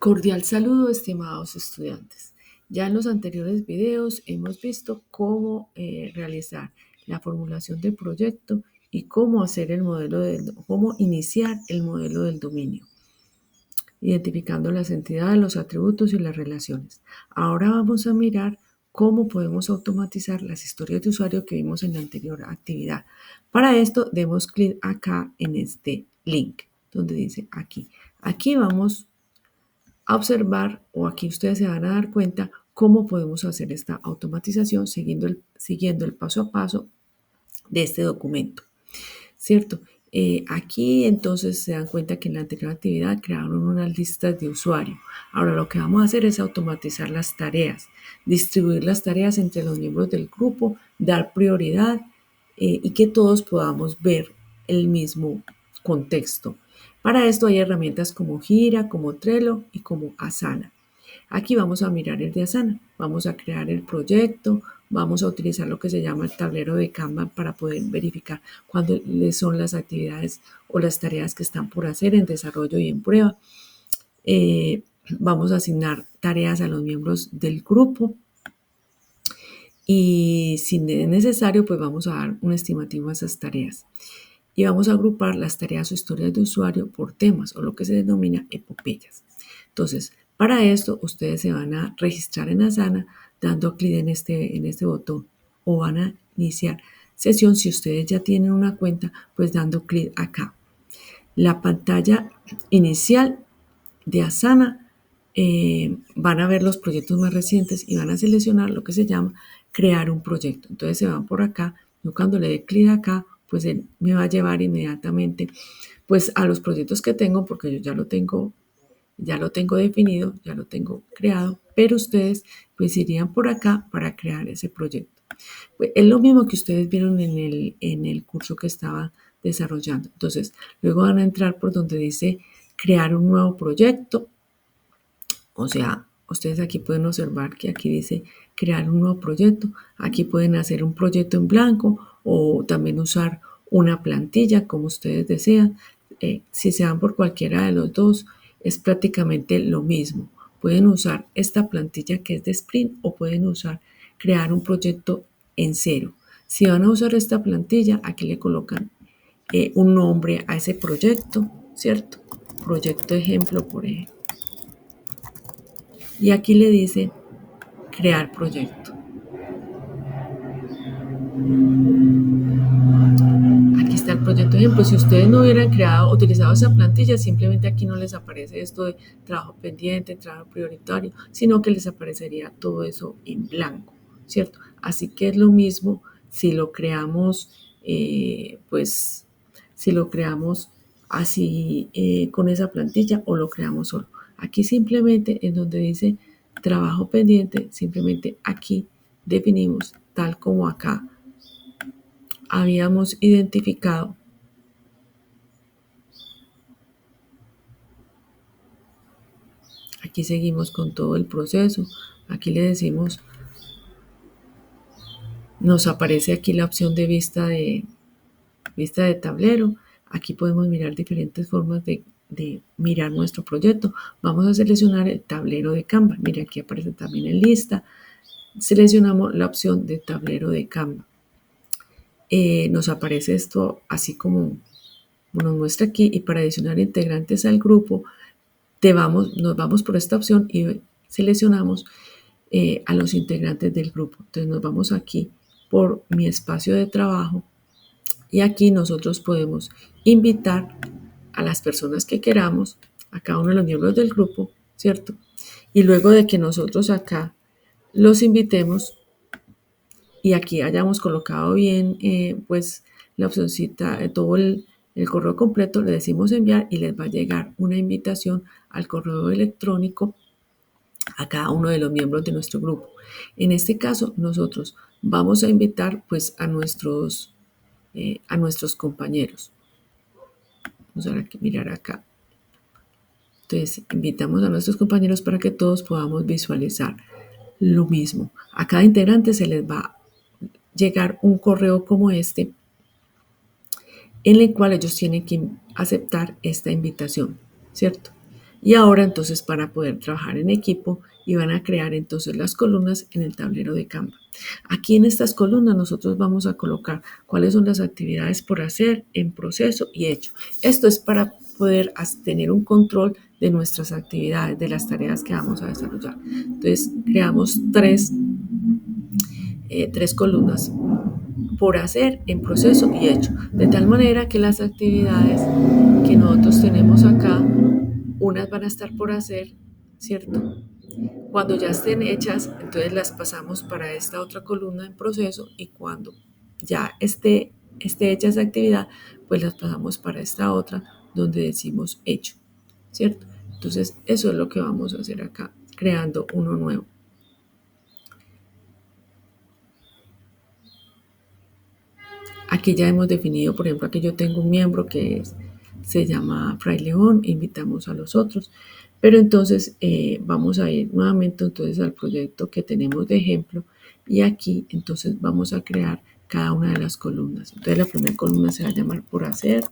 Cordial saludo, estimados estudiantes. Ya en los anteriores videos hemos visto cómo realizar la formulación del proyecto y cómo iniciar el modelo del dominio, identificando las entidades, los atributos y las relaciones. Ahora vamos a mirar cómo podemos automatizar las historias de usuario que vimos en la anterior actividad. Para esto, demos clic acá en este link, donde dice aquí. Aquí vamos a observar, o aquí ustedes se van a dar cuenta cómo podemos hacer esta automatización siguiendo el paso a paso de este documento, ¿cierto? Aquí entonces se dan cuenta que en la anterior actividad crearon unas listas de usuario. Ahora lo que vamos a hacer es automatizar las tareas, distribuir las tareas entre los miembros del grupo, dar prioridad y que todos podamos ver el mismo contexto. Para esto hay herramientas como Gira, como Trello y como Asana. Aquí vamos a mirar el de Asana, vamos a crear el proyecto, vamos a utilizar lo que se llama el tablero de Kanban para poder verificar cuáles son las actividades o las tareas que están por hacer en desarrollo y en prueba. Vamos a asignar tareas a los miembros del grupo y si es necesario, pues vamos a dar un estimativo a esas tareas. Y vamos a agrupar las tareas o historias de usuario por temas o lo que se denomina epopeyas. Entonces, para esto, ustedes se van a registrar en Asana dando clic en este botón o van a iniciar sesión. Si ustedes ya tienen una cuenta, pues dando clic acá. La pantalla inicial de Asana van a ver los proyectos más recientes y van a seleccionar lo que se llama crear un proyecto. Entonces se van por acá. Yo cuando le dé clic acá, pues él me va a llevar inmediatamente pues a los proyectos que tengo, porque yo ya lo tengo definido, ya lo tengo creado, pero ustedes pues irían por acá para crear ese proyecto. Pues es lo mismo que ustedes vieron en el curso que estaba desarrollando. Entonces, luego van a entrar por donde dice crear un nuevo proyecto. O sea, ustedes aquí pueden observar que aquí dice crear un nuevo proyecto. Aquí pueden hacer un proyecto en blanco o también usar una plantilla como ustedes desean. Si se van por cualquiera de los dos, es prácticamente lo mismo. Pueden usar esta plantilla que es de Sprint o pueden usar crear un proyecto en cero. Si van a usar esta plantilla, aquí le colocan un nombre a ese proyecto, ¿cierto? Proyecto ejemplo, por ejemplo. Y aquí le dice crear proyecto. Aquí está el proyecto ejemplo. Si ustedes no hubieran utilizado esa plantilla, simplemente aquí no les aparece esto de trabajo pendiente, trabajo prioritario, sino que les aparecería todo eso en blanco, ¿cierto? Así que es lo mismo si lo creamos, pues, si lo creamos así con esa plantilla o lo creamos solo. Aquí simplemente en donde dice trabajo pendiente, simplemente aquí definimos tal como acá habíamos identificado. Aquí seguimos con todo el proceso. Aquí le decimos, nos aparece aquí la opción de vista de tablero. Aquí podemos mirar diferentes formas de mirar nuestro proyecto. Vamos a seleccionar el tablero de Canva. Mira, aquí aparece también en lista. Seleccionamos la opción de tablero de Canva. Nos aparece esto así como nos muestra aquí, y para adicionar integrantes al grupo nos vamos por esta opción y seleccionamos a los integrantes del grupo. Entonces nos vamos aquí por mi espacio de trabajo y aquí nosotros podemos invitar a las personas que queramos, a cada uno de los miembros del grupo, ¿cierto? Y luego de que nosotros acá los invitemos y aquí hayamos colocado bien pues la opcióncita, todo el correo completo, le decimos enviar y les va a llegar una invitación al correo electrónico a cada uno de los miembros de nuestro grupo. En este caso, nosotros vamos a invitar pues a nuestros compañeros. Vamos a mirar acá. Entonces, invitamos a nuestros compañeros para que todos podamos visualizar lo mismo. A cada integrante se les va a llegar un correo como este, en el cual ellos tienen que aceptar esta invitación, ¿cierto? Y ahora entonces para poder trabajar en equipo y van a crear entonces las columnas en el tablero de Canva. Aquí en estas columnas nosotros vamos a colocar cuáles son las actividades por hacer, en proceso y hecho. Esto es para poder tener un control de nuestras actividades, de las tareas que vamos a desarrollar. Entonces creamos tres columnas por hacer, en proceso y hecho, de tal manera que las actividades que nosotros tenemos acá, unas van a estar por hacer, ¿cierto? Cuando ya estén hechas, entonces las pasamos para esta otra columna en proceso y cuando ya esté hecha esa actividad, pues las pasamos para esta otra donde decimos hecho, ¿cierto? Entonces eso es lo que vamos a hacer acá, creando uno nuevo. Aquí ya hemos definido, por ejemplo, aquí yo tengo un miembro se llama Fray León, invitamos a los otros, pero entonces vamos a ir nuevamente entonces al proyecto que tenemos de ejemplo y aquí entonces vamos a crear cada una de las columnas. Entonces la primera columna se va a llamar por hacer,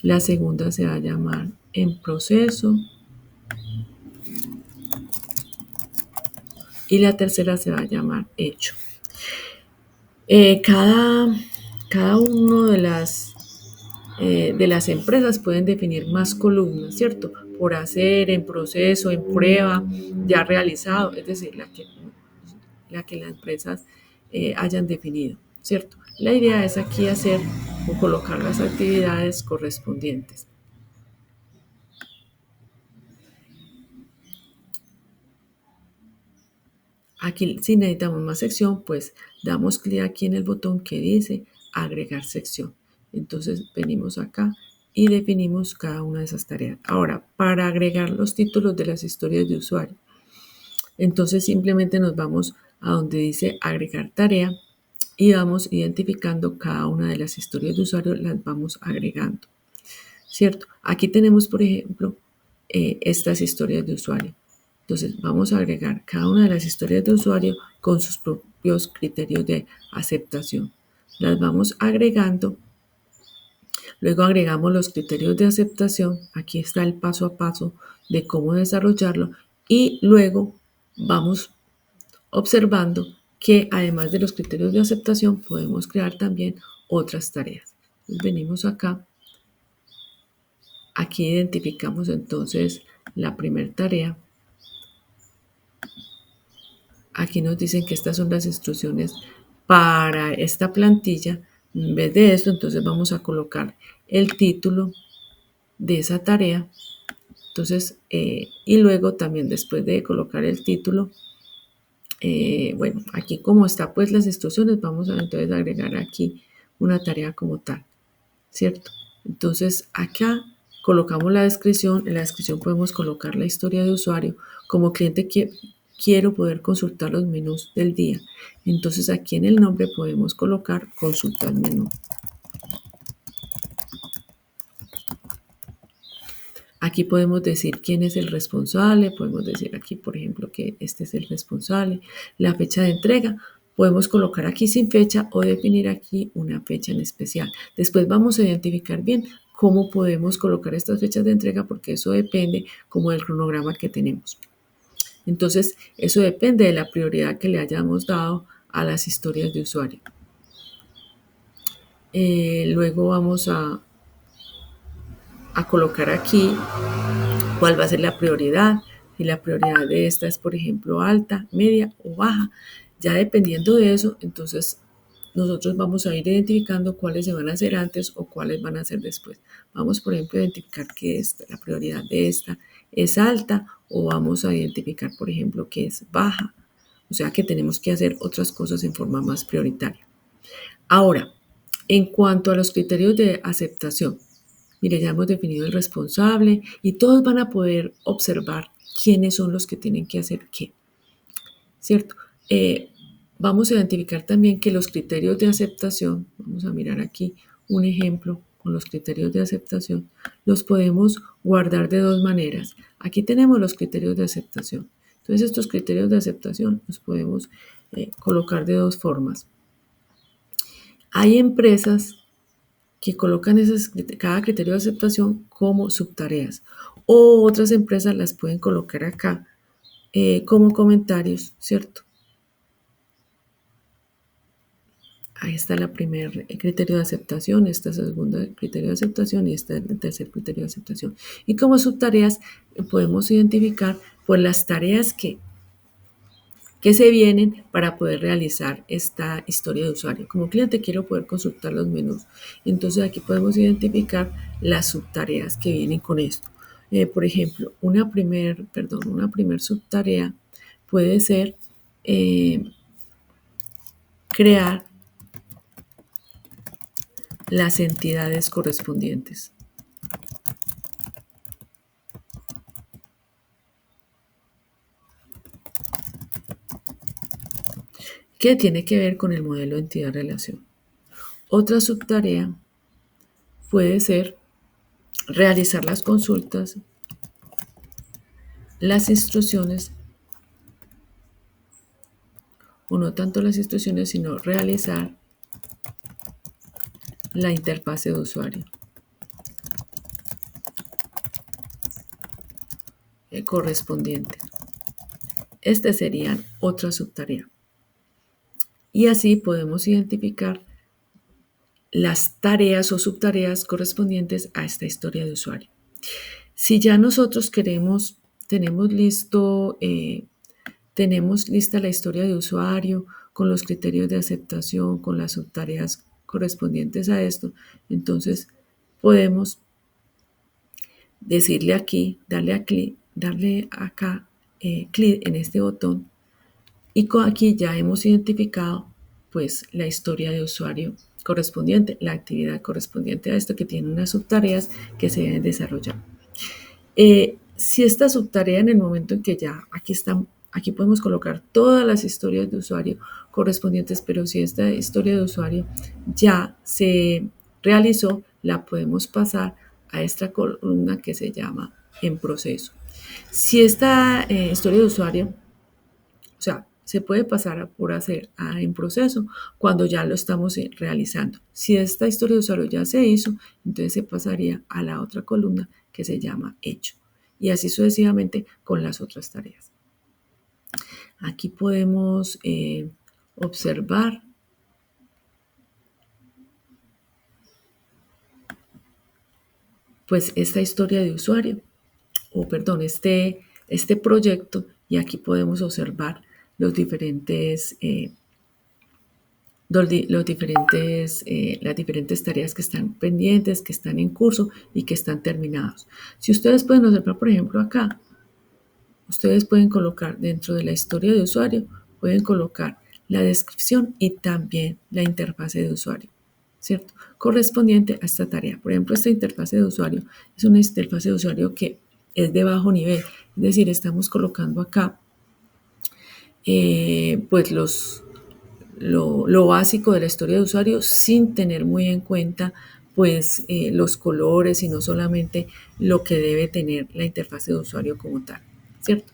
la segunda se va a llamar en proceso y la tercera se va a llamar hecho. Cada uno de las empresas pueden definir más columnas, ¿cierto? Por hacer, en proceso, en prueba, ya realizado, es decir, la que las empresas hayan definido, ¿cierto? La idea es aquí hacer o colocar las actividades correspondientes. Aquí, si necesitamos más sección, pues damos clic aquí en el botón que dice agregar sección. Entonces venimos acá y definimos cada una de esas tareas. Ahora, para agregar los títulos de las historias de usuario, entonces simplemente nos vamos a donde dice agregar tarea y vamos identificando cada una de las historias de usuario, las vamos agregando, ¿cierto? Aquí tenemos, por ejemplo, estas historias de usuario. Entonces vamos a agregar cada una de las historias de usuario con sus propios criterios de aceptación. Las vamos agregando. Luego agregamos los criterios de aceptación. Aquí está el paso a paso de cómo desarrollarlo. Y luego vamos observando que además de los criterios de aceptación podemos crear también otras tareas. Entonces venimos acá. Aquí identificamos entonces la primera tarea. Aquí nos dicen que estas son las instrucciones para esta plantilla. En vez de esto, entonces vamos a colocar el título de esa tarea. Entonces, y luego también después de colocar el título, bueno, aquí como está pues las instrucciones, vamos a entonces agregar aquí una tarea como tal, ¿cierto? Entonces acá colocamos la descripción, en la descripción podemos colocar la historia de usuario. Como cliente quiero poder consultar los menús del día. Entonces aquí en el nombre podemos colocar consultar menú. Aquí podemos decir quién es el responsable, podemos decir aquí, por ejemplo, que este es el responsable, la fecha de entrega. Podemos colocar aquí sin fecha o definir aquí una fecha en especial. Después vamos a identificar bien cómo podemos colocar estas fechas de entrega porque eso depende como del cronograma que tenemos. Entonces, eso depende de la prioridad que le hayamos dado a las historias de usuario. Luego vamos a colocar aquí cuál va a ser la prioridad. Si la prioridad de esta es, por ejemplo, alta, media o baja, ya dependiendo de eso, entonces nosotros vamos a ir identificando cuáles se van a hacer antes o cuáles van a hacer después. Vamos, por ejemplo, a identificar que la prioridad de esta es alta o vamos a identificar, por ejemplo, que es baja. O sea que tenemos que hacer otras cosas en forma más prioritaria. Ahora, en cuanto a los criterios de aceptación, mire, ya hemos definido el responsable y todos van a poder observar quiénes son los que tienen que hacer qué, ¿cierto? Vamos a identificar también que los criterios de aceptación, vamos a mirar aquí un ejemplo con los criterios de aceptación, los podemos guardar de dos maneras. Aquí tenemos los criterios de aceptación. Entonces estos criterios de aceptación los podemos colocar de dos formas. Hay empresas que colocan cada criterio de aceptación como subtareas. O otras empresas las pueden colocar acá como comentarios, ¿cierto? Ahí está la primer criterio de aceptación, esta segunda criterio de aceptación y este el tercer criterio de aceptación. Y como subtareas podemos identificar pues las tareas que se vienen para poder realizar esta historia de usuario. Como cliente quiero poder consultar los menús. Entonces aquí podemos identificar las subtareas que vienen con esto. Por ejemplo, una primer subtarea puede ser crear las entidades correspondientes. Que tiene que ver con el modelo entidad-relación. Otra subtarea puede ser realizar las consultas, las instrucciones, o no tanto las instrucciones, sino realizar la interfase de usuario correspondiente. Esta sería otra subtarea. Y así podemos identificar las tareas o subtareas correspondientes a esta historia de usuario. Si ya nosotros tenemos lista la historia de usuario con los criterios de aceptación, con las subtareas correspondientes a esto, entonces podemos decirle aquí, darle acá clic en este botón y aquí ya hemos identificado pues la historia de usuario correspondiente, la actividad correspondiente a esto que tiene unas subtareas que se deben desarrollar. Si esta subtarea en el momento en que ya aquí podemos colocar todas las historias de usuario correspondientes, pero si esta historia de usuario ya se realizó, la podemos pasar a esta columna que se llama en proceso. Si esta historia de usuario, o sea, se puede pasar por hacer en proceso cuando ya lo estamos realizando. Si esta historia de usuario ya se hizo, entonces se pasaría a la otra columna que se llama hecho. Y así sucesivamente con las otras tareas. Aquí podemos observar pues esta historia de usuario, o perdón, este proyecto, y aquí podemos observar las diferentes tareas que están pendientes, que están en curso y que están terminados. Si ustedes pueden observar, por ejemplo, acá, ustedes pueden colocar dentro de la historia de usuario, pueden colocar la descripción y también la interfase de usuario, ¿cierto? Correspondiente a esta tarea. Por ejemplo, esta interfase de usuario es una interfase de usuario que es de bajo nivel, es decir, estamos colocando acá pues lo básico de la historia de usuario sin tener muy en cuenta pues los colores y no solamente lo que debe tener la interfase de usuario como tal, ¿cierto?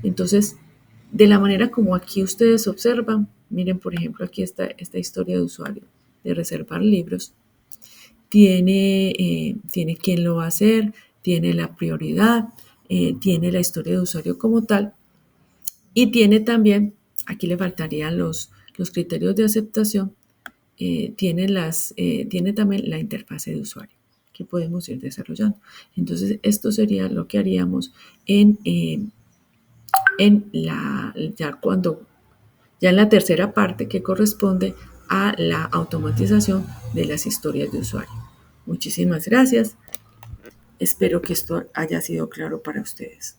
Entonces, de la manera como aquí ustedes observan, miren por ejemplo aquí está esta historia de usuario de reservar libros, tiene quién lo va a hacer, tiene la prioridad, tiene la historia de usuario como tal y tiene también, aquí le faltarían los criterios de aceptación, tiene también la interfase de usuario que podemos ir desarrollando. Entonces, esto sería lo que haríamos ya en la tercera parte que corresponde a la automatización de las historias de usuario. Muchísimas gracias. Espero que esto haya sido claro para ustedes.